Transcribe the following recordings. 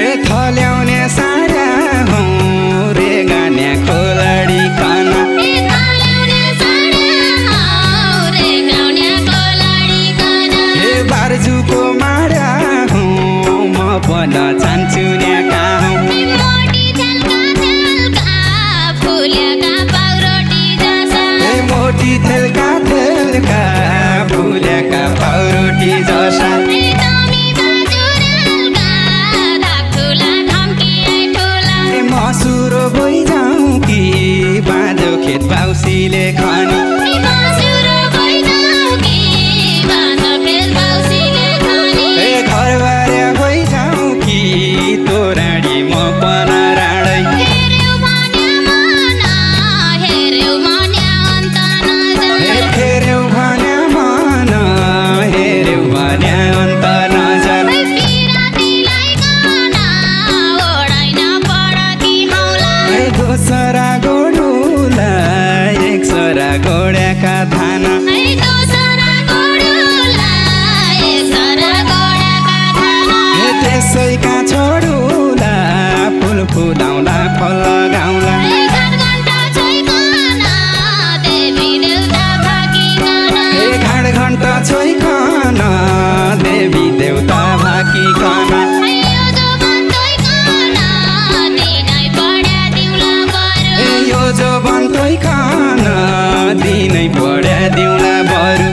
ए थल्याउने सारा हौ रे गान्या खोलडी खाना ए बार्जुको मारा हौ म पन चान्छु न्याका हौ ए मोटी थेल्का थेल्का फुलेका पाउरोटी जसा मसुरो भइजाउँ कि बाँझो खेत बाउसीले खाने ए घरबारे भइजाउँ कि तोराडी म पन राडै हेर्यौ भन्या मन हेर्यौ भन्या अन्त नजर दोसरा गोडुला एक सरा गोड्याका थाना त्यसैका छोडुला फुल फुलाउला फल लगाउला घाट घन्टा छोइकन देवी देउता भाकिकन यो जो बन्तैकन दिनै पढ्या दिउला बरु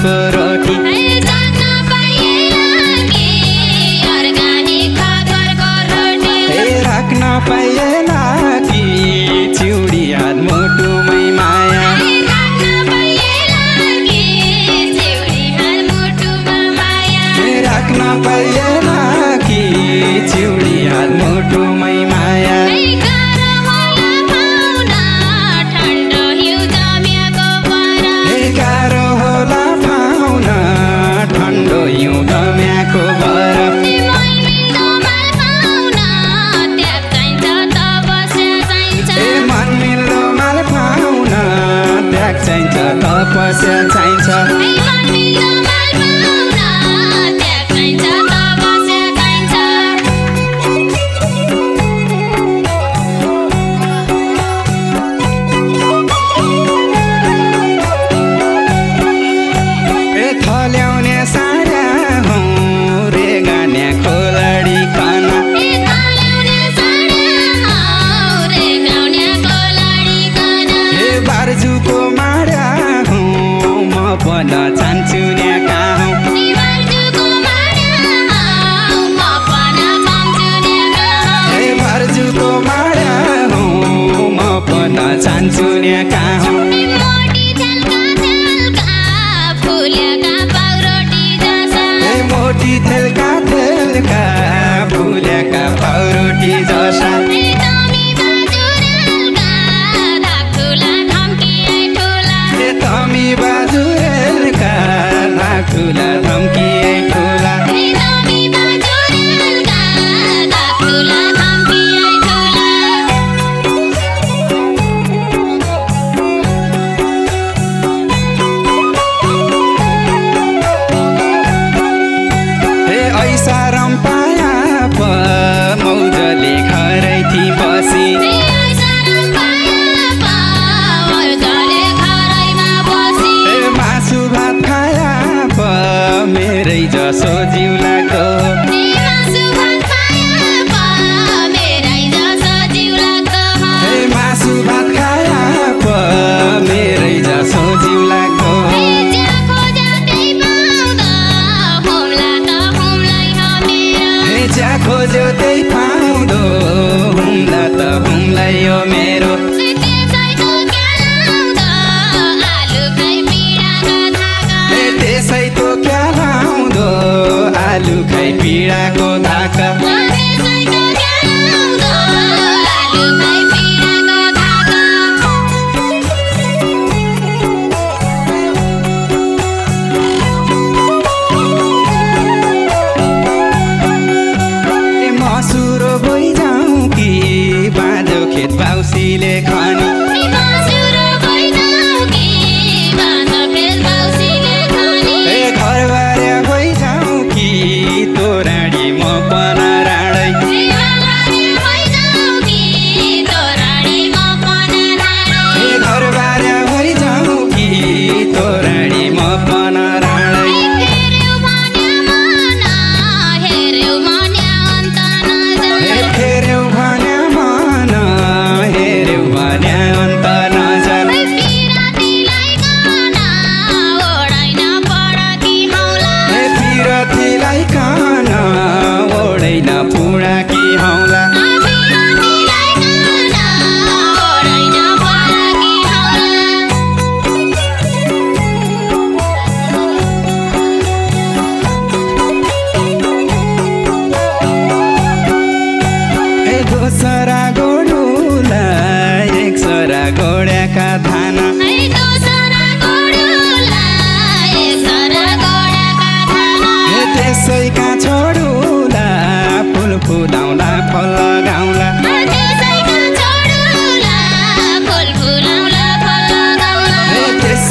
को रोटी राख्न पाइएला कि चिउडी हात मुटुमै माया राख्न पाइएला कि चिउडी हात मुटुमै माया गाह्रो होला पाउन ठन्डो हिउँ गम्याको बरफ मन मिल्दो माल पाउन त्याग चाहिन्छ तपस्या चाहिन्छ थल्याउने सारा हौ रे गान्या खोलडी खाना ए बार्जुको मारा हौ म पन चान्छु न्याका हौ ए बार्जुको मारा हौ म पन चान्छु न्याका हौ मोटी थेल्का थेल्का फुलेका पाउरोटी जसा तमी बाजुरेलका धाकुला धम्किए ठुला ऐसा रम्पाया प मौजले घरैथि बसी मासु भात खाया प मेरै जसो जिउलाको मासु भात खाया प मेरै जसो जिउलाको ज्या खोज्यो त्यही पाउँदो हुम्ला त हुम्ला यो मेरो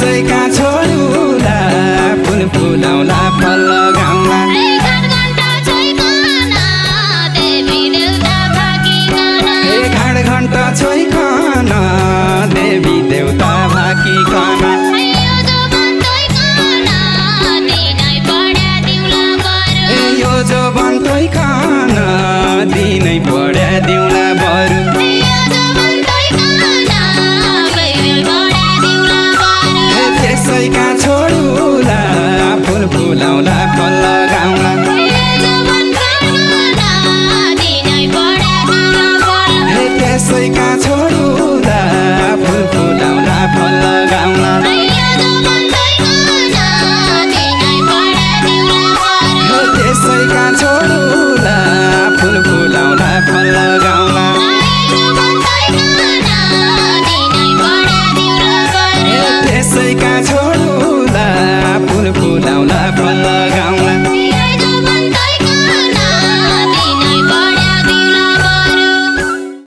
कसैका